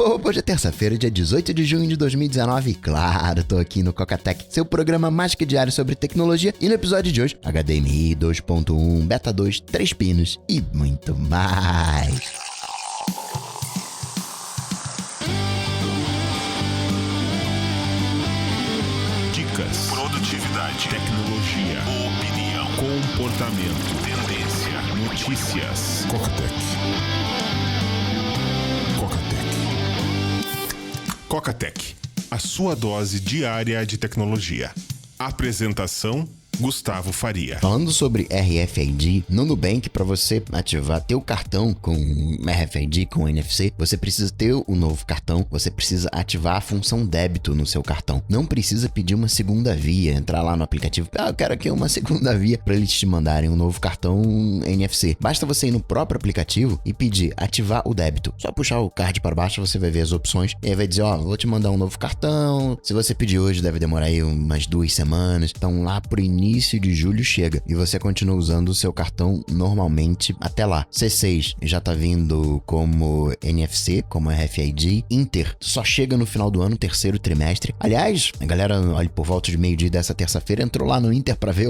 Hoje é terça-feira, dia 18 de junho de 2019 e claro, tô aqui no Cocatec, seu programa mais que diário sobre tecnologia, e no episódio de hoje, HDMI 2.1, Beta 2, 3 pinos e muito mais. Dicas, produtividade, tecnologia, opinião, comportamento, tendência, notícias. Cocatec, a sua dose diária de tecnologia. Apresentação: Gustavo Faria. Falando sobre RFID, no Nubank, para você ativar teu cartão com RFID, com NFC, você precisa ter o novo cartão, você precisa ativar a função débito no seu cartão. Não precisa pedir uma segunda via, entrar lá no aplicativo, eu quero aqui uma segunda via, para eles te mandarem um novo cartão NFC. Basta você ir no próprio aplicativo e pedir ativar o débito. Só puxar o card para baixo, você vai ver as opções, e aí vai dizer, vou te mandar um novo cartão, se você pedir hoje deve demorar aí umas 2 semanas, então lá pro início de julho chega e você continua usando o seu cartão normalmente até lá. C6 já tá vindo como NFC, como RFID. Inter só chega no final do ano, terceiro trimestre. Aliás, a galera, olha, por volta de meio-dia dessa terça-feira, entrou lá no Inter pra ver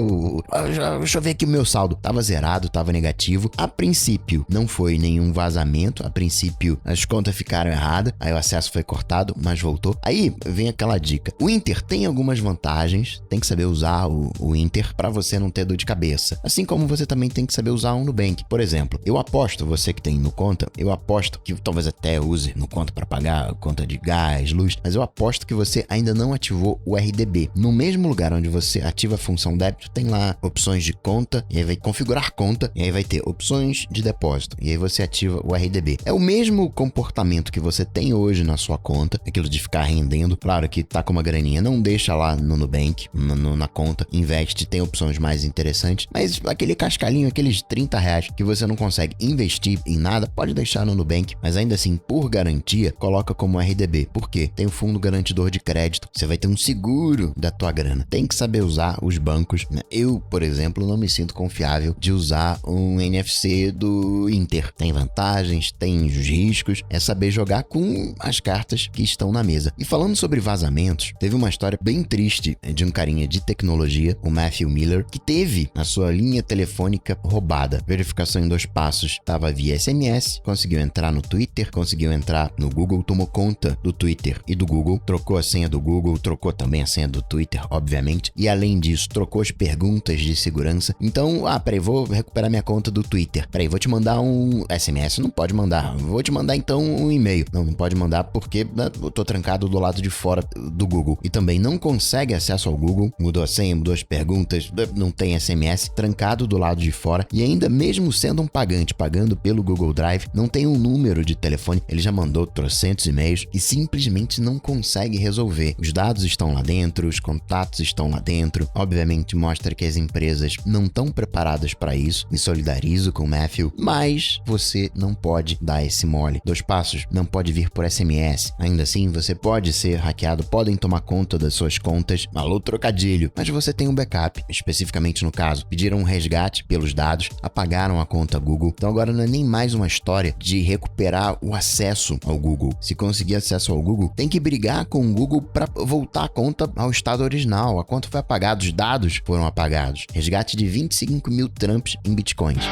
deixa eu ver aqui o meu saldo. Tava zerado, tava negativo. A princípio, não foi nenhum vazamento. A princípio, as contas ficaram erradas. Aí o acesso foi cortado, mas voltou. Aí vem aquela dica. O Inter tem algumas vantagens. Tem que saber usar o Inter para você não ter dor de cabeça. Assim como você também tem que saber usar um Nubank. Por exemplo, eu aposto, você que tem no Conta, eu aposto que talvez até use no Conta para pagar a conta de gás, luz, mas eu aposto que você ainda não ativou o RDB. No mesmo lugar onde você ativa a função débito, tem lá opções de conta, e aí vai configurar conta, e aí vai ter opções de depósito, e aí você ativa o RDB. É o mesmo comportamento que você tem hoje na sua conta, aquilo de ficar rendendo. Claro que tá com uma graninha, não deixa lá no Nubank, na conta, investe, tem opções mais interessantes, mas aquele cascalhinho, aqueles R$30 que você não consegue investir em nada, pode deixar no Nubank, mas ainda assim, por garantia, coloca como RDB. Por quê? Tem o fundo garantidor de crédito, você vai ter um seguro da tua grana. Tem que saber usar os bancos. Eu, por exemplo, não me sinto confiável de usar um NFC do Inter. Tem vantagens, tem os riscos, é saber jogar com as cartas que estão na mesa. E falando sobre vazamentos, teve uma história bem triste de um carinha de tecnologia, o Matthew Miller, que teve a sua linha telefônica roubada. Verificação em 2 passos, estava via SMS, conseguiu entrar no Twitter, conseguiu entrar no Google, tomou conta do Twitter e do Google, trocou a senha do Google, trocou também a senha do Twitter, obviamente, e além disso, trocou as perguntas de segurança. Então, peraí, vou recuperar minha conta do Twitter. Peraí, vou te mandar um SMS, não pode mandar. Vou te mandar então um e-mail. Não pode mandar porque eu tô trancado do lado de fora do Google. E também não consegue acesso ao Google, mudou a senha, mudou as perguntas, não tem SMS, trancado do lado de fora, e ainda mesmo sendo um pagante, pagando pelo Google Drive, não tem um número de telefone, ele já mandou trocentos e-mails e simplesmente não consegue resolver. Os dados estão lá dentro, os contatos estão lá dentro, obviamente mostra que as empresas não estão preparadas para isso, me solidarizo com o Matthew, mas você não pode dar esse mole. 2 passos, não pode vir por SMS, ainda assim você pode ser hackeado, podem tomar conta das suas contas, alô trocadilho, mas você tem um backup, especificamente no caso, pediram um resgate pelos dados, apagaram a conta Google, então agora não é nem mais uma história de recuperar o acesso ao Google. Se conseguir acesso ao Google, tem que brigar com o Google para voltar a conta ao estado original. A conta foi apagada, os dados foram apagados. Resgate de 25 mil Trumps em bitcoins.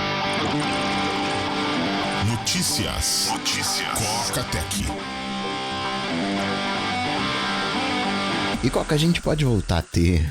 Notícias. Cocatec. E qual que a gente pode voltar a ter?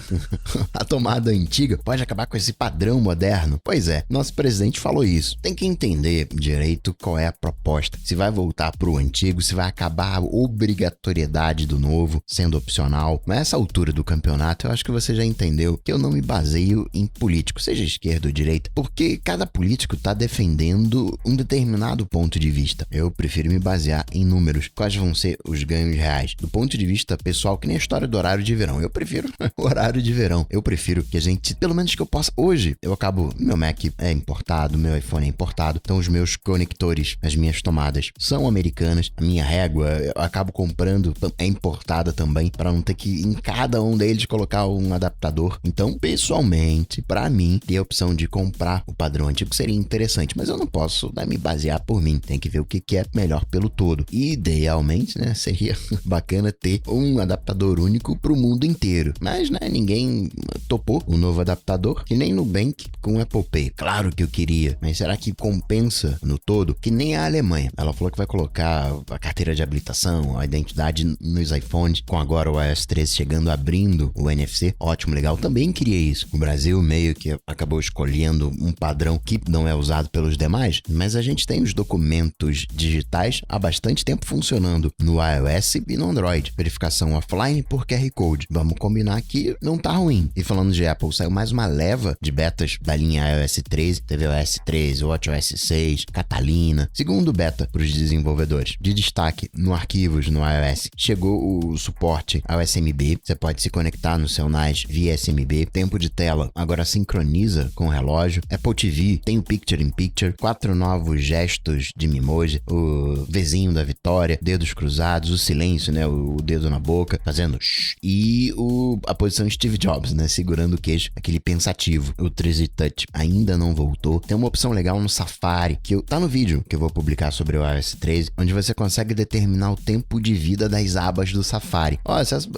A tomada antiga pode acabar com esse padrão moderno? Pois é, nosso presidente falou isso. Tem que entender direito qual é a proposta. Se vai voltar pro antigo, se vai acabar a obrigatoriedade do novo, sendo opcional. Nessa altura do campeonato, eu acho que você já entendeu que eu não me baseio em político, seja esquerda ou direita, porque cada político tá defendendo um determinado ponto de vista. Eu prefiro me basear em números. Quais vão ser os ganhos reais? Do ponto de vista pessoal, que nem a história do do horário de verão. Eu prefiro o horário de verão. Eu prefiro que a gente, pelo menos que eu possa. Hoje, eu acabo. Meu Mac é importado, meu iPhone é importado. Então, os meus conectores, as minhas tomadas são americanas. A minha régua, eu acabo comprando, é importada também, para não ter que em cada um deles colocar um adaptador. Então, pessoalmente, para mim, ter a opção de comprar o padrão antigo seria interessante, mas eu não posso me basear por mim. Tem que ver o que é melhor pelo todo. Idealmente, né, seria bacana ter um adaptador único para o mundo inteiro. Mas, né, ninguém topou o novo adaptador, que nem Nubank com Apple Pay. Claro que eu queria, mas será que compensa no todo? Que nem a Alemanha. Ela falou que vai colocar a carteira de habilitação, a identidade nos iPhones, com agora o iOS 13 chegando, abrindo o NFC. Ótimo, legal. Também queria isso. O Brasil meio que acabou escolhendo um padrão que não é usado pelos demais, mas a gente tem os documentos digitais há bastante tempo funcionando no iOS e no Android. Verificação offline por QR Code. Vamos combinar que não tá ruim. E falando de Apple, saiu mais uma leva de betas da linha iOS 13, teve iOS 13, WatchOS 6, Catalina, segundo beta para os desenvolvedores. De destaque no arquivos no iOS, chegou o suporte ao SMB, você pode se conectar no seu NAS via SMB, tempo de tela agora sincroniza com o relógio, Apple TV tem o Picture in Picture, 4 novos gestos de Memoji, o Vzinho da vitória, dedos cruzados, o silêncio, né, o dedo na boca, fazendo shh, e a posição Steve Jobs, né, segurando o queixo, aquele pensativo. O 3D Touch ainda não voltou. Tem uma opção legal no Safari, que tá no vídeo que eu vou publicar sobre o iOS 13, onde você consegue determinar o tempo de vida das abas do Safari. Ó,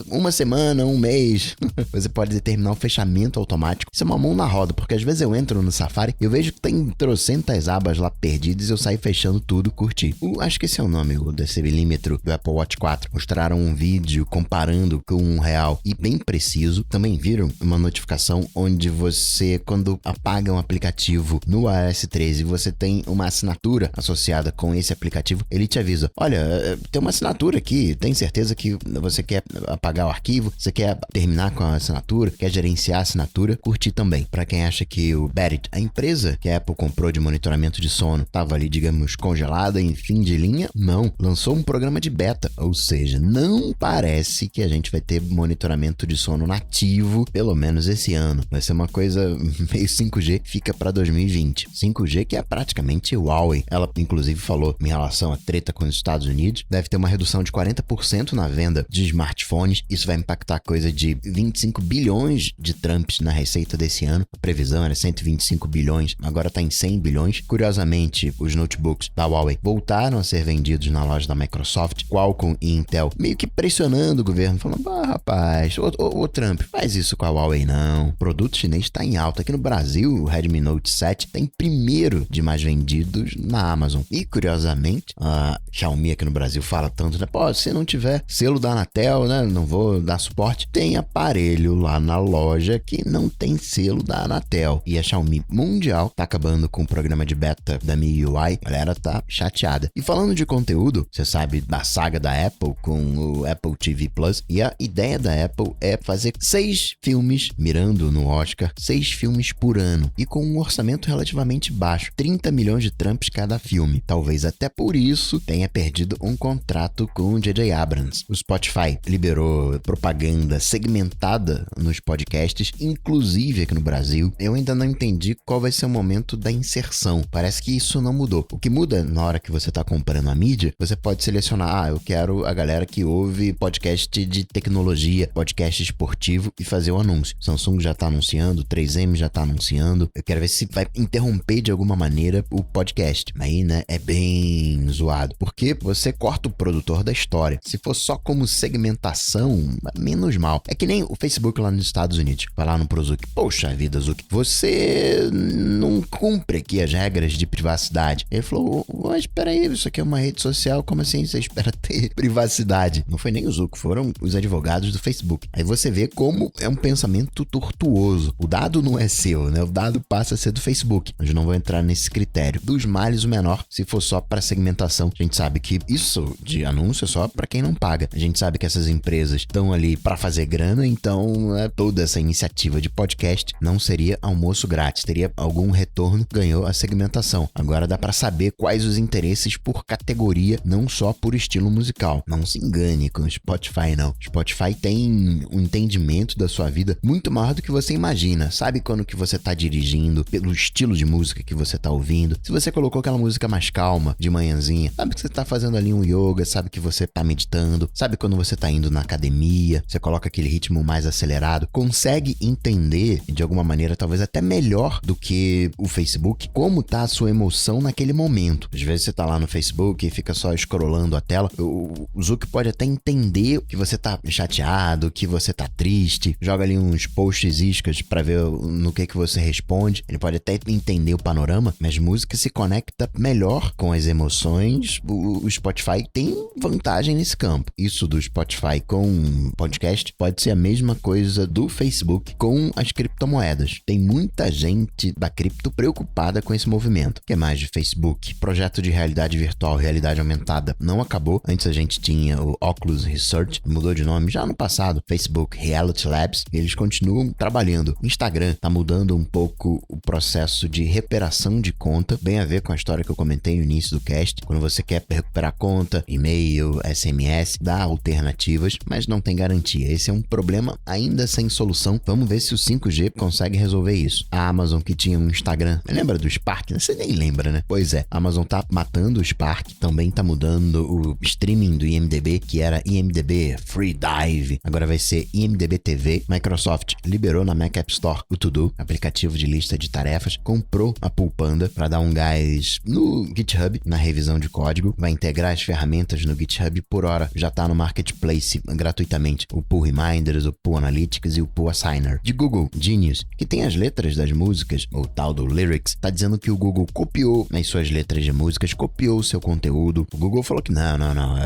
uma semana, um mês, você pode determinar o fechamento automático. Isso é uma mão na roda, porque às vezes eu entro no Safari e eu vejo que tem trocentas abas lá perdidas e eu saio fechando tudo, curti. Acho que esse é o nome, o decibelímetro do Apple Watch 4. Mostraram um vídeo comparando com um real e bem preciso. Também viram uma notificação onde você, quando apaga um aplicativo no iOS 13, você tem uma assinatura associada com esse aplicativo, ele te avisa, olha, tem uma assinatura aqui, tem certeza que você quer apagar o arquivo, você quer terminar com a assinatura, quer gerenciar a assinatura, curtir também. Para quem acha que o Berit, a empresa que a Apple comprou de monitoramento de sono, estava ali, digamos, congelada em fim de linha, não, lançou um programa de beta, ou seja, não parece que a gente vai ter monitoramento de sono nativo, pelo menos esse ano. Vai ser uma coisa meio 5G, fica para 2020. 5G que é praticamente Huawei. Ela, inclusive, falou em relação à treta com os Estados Unidos, deve ter uma redução de 40% na venda de smartphones. Isso vai impactar coisa de 25 bilhões de Trumps na receita desse ano. A previsão era 125 bilhões, agora está em 100 bilhões. Curiosamente, os notebooks da Huawei voltaram a ser vendidos na loja da Microsoft, Qualcomm e Intel, meio que pressionando o governo, falando, rapaz, ô Trump, faz isso com a Huawei não. O produto chinês está em alta. Aqui no Brasil, o Redmi Note 7 tem primeiro de mais vendidos na Amazon. E, curiosamente, a Xiaomi aqui no Brasil fala tanto, né? Pô, se não tiver selo da Anatel, né? Não vou dar suporte. Tem aparelho lá na loja que não tem selo da Anatel. E a Xiaomi mundial tá acabando com o programa de beta da MIUI. A galera tá chateada. E falando de conteúdo, você sabe da saga da Apple com o Apple TV Plus. E a ideia da Apple é fazer 6 filmes, mirando no Oscar, 6 filmes por ano. E com um orçamento relativamente baixo. 30 milhões de Trumps cada filme. Talvez até por isso tenha perdido um contrato com o J.J. Abrams. O Spotify liberou propaganda segmentada nos podcasts, inclusive aqui no Brasil. Eu ainda não entendi qual vai ser o momento da inserção. Parece que isso não mudou. O que muda na hora que você está comprando a mídia, você pode selecionar, eu quero a galera que ouve podcast de tecnologia, podcast esportivo e fazer o anúncio. Samsung já está anunciando, 3M já está anunciando. Eu quero ver se vai interromper de alguma maneira o podcast. Aí, né, é bem zoado. Porque você corta o produtor da história. Se for só como segmentação, menos mal. É que nem o Facebook lá nos Estados Unidos. Vai lá no Prozuc. Poxa vida, Zuc, você não cumpre aqui as regras de privacidade. Ele falou, mas peraí, isso aqui é uma rede social, como assim você espera ter privacidade? Não foi nem o Zuc, foram os advogados do Facebook. Aí você vê como é um pensamento tortuoso. O dado não é seu, né? O dado passa a ser do Facebook. Mas não vou entrar nesse critério. Dos males, o menor, se for só para segmentação. A gente sabe que isso de anúncio é só para quem não paga. A gente sabe que essas empresas estão ali para fazer grana, então toda essa iniciativa de podcast não seria almoço grátis, teria algum retorno, ganhou a segmentação. Agora dá para saber quais os interesses por categoria, não só por estilo musical. Não se engane com o Spotify, não. Spotify tem um entendimento da sua vida muito maior do que você imagina. Sabe quando que você tá dirigindo, pelo estilo de música que você tá ouvindo? Se você colocou aquela música mais calma, de manhãzinha, sabe que você tá fazendo ali um yoga, sabe que você tá meditando, sabe quando você tá indo na academia, você coloca aquele ritmo mais acelerado, consegue entender de alguma maneira, talvez até melhor do que o Facebook, como tá a sua emoção naquele momento. Às vezes você tá lá no Facebook e fica só scrollando a tela, o Zuck pode até entender que você tá chateado, que você tá triste, joga ali uns posts iscas pra ver no que você responde, ele pode até entender o panorama, mas música se conecta melhor com as emoções. O Spotify tem vantagem nesse campo. Isso do Spotify com podcast pode ser a mesma coisa do Facebook com as criptomoedas. Tem muita gente da cripto preocupada com esse movimento. O que mais de Facebook? Projeto de realidade virtual, realidade aumentada, não acabou. Antes a gente tinha o Oculus Research, mudou de nome já no passado, Facebook Reality Labs, e eles continuam trabalhando. Instagram tá mudando um pouco o processo de recuperação de conta, bem a ver com a história que eu comentei no início do cast. Quando você quer recuperar conta, e-mail, SMS, dá alternativas, mas não tem garantia. Esse é um problema ainda sem solução. Vamos ver se o 5G consegue resolver isso. A Amazon, que tinha um Instagram, lembra do Spark? Você nem lembra, né? Pois é, a Amazon tá matando o Spark, também tá mudando o streaming do IMDb, que era IMDb Free Dive, agora vai ser IMDb TV. Microsoft liberou na Mac App Store o To-Do, aplicativo de lista de tarefas, comprou a Poolpanda para dar um gás no GitHub, na revisão de código, vai integrar as ferramentas no GitHub, por hora já tá no Marketplace gratuitamente, o Pool Reminders, o Pool Analytics e o Pool Assigner. De Google, Genius, que tem as letras das músicas, o tal do Lyrics, tá dizendo que o Google copiou as suas letras de músicas, copiou o seu conteúdo. O Google falou que não,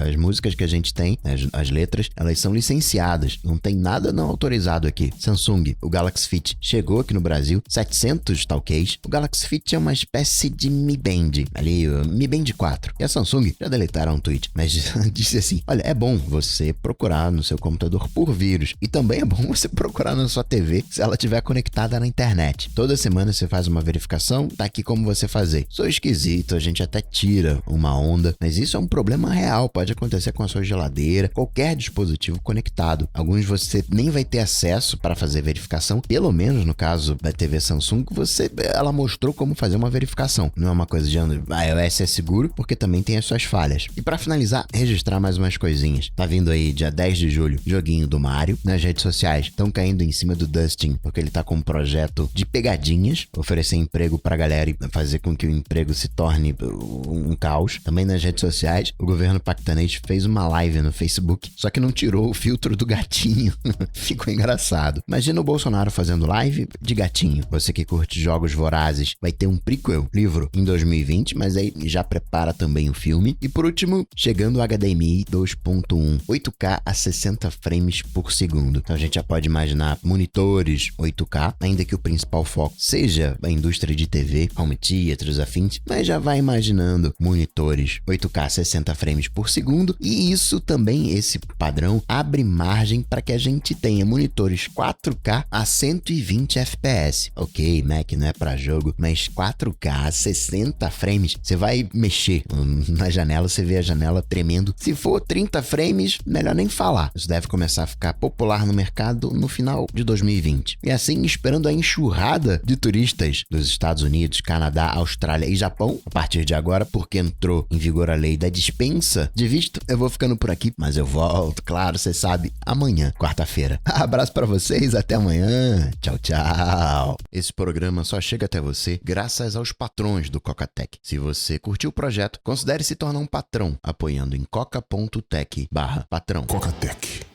as músicas que a gente tem, as letras, elas são licenciadas, não tem nada não autorizado aqui. Samsung, o Galaxy Fit chegou aqui no Brasil, 700 talkies. O Galaxy Fit é uma espécie de Mi Band, ali, o Mi Band 4. E a Samsung já deletaram um tweet, mas disse assim, olha, é bom você procurar no seu computador por vírus, e também é bom você procurar na sua TV se ela estiver conectada na internet. Toda semana você faz uma verificação, tá aqui como você fazer. Sou esquisito, a gente até tira uma onda, mas isso é um problema real, pode acontecer com a sua geladeira, qualquer dispositivo conectado. Alguns você nem vai ter acesso para fazer verificação, pelo menos no caso da TV Samsung, ela mostrou como fazer uma verificação. Não é uma coisa de iOS é seguro, porque também tem as suas falhas. E para finalizar, registrar mais umas coisinhas. Tá vindo aí, dia 10 de julho, joguinho do Mario. Nas redes sociais, estão caindo em cima do Dustin, porque ele tá com um projeto de pegadinhas, oferecer emprego pra galera e fazer com que o emprego se torne um caos. Também nas redes sociais, o governo paquistanês fez uma live no Facebook, só que não tirou o filtro do gatinho. Ficou engraçado. Imagina o Bolsonaro fazendo live de gatinho. Você que curte jogos vorazes, vai ter um prequel, livro, em 2020, mas aí já prepara também o filme. E por último, chegando o HDMI 2.1, 8K a 60 frames por segundo. Então a gente já pode imaginar monitores 8K, ainda que o principal foco seja a indústria de TV, home theaters, afins, mas já vai imaginando monitores 8K 60 frames por segundo, e isso também, esse padrão, abre margem para que a gente tenha monitores 4K a 120 FPS. Ok, Mac não é para jogo, mas 4K a 60 frames, você vai mexer na janela, você vê a janela tremendo. Se for 30 frames, melhor nem falar. Isso deve começar a ficar popular no mercado no final de 2020. E assim, esperando a enxurrada de turistas dos Estados Unidos, Canadá, Austrália e Japão, a partir de agora, porque entrou em vigor a lei da dispensa de visto, eu vou ficando por aqui, mas eu volto, claro, você sabe, amanhã, quarta-feira. Abraço pra vocês, até amanhã. Tchau, tchau. Esse programa só chega até você graças aos patrões do Coca-Tech. Se você curtiu o projeto, considere se tornar um patrão, apoiando em coca.tech/patrão. Coca-Tech.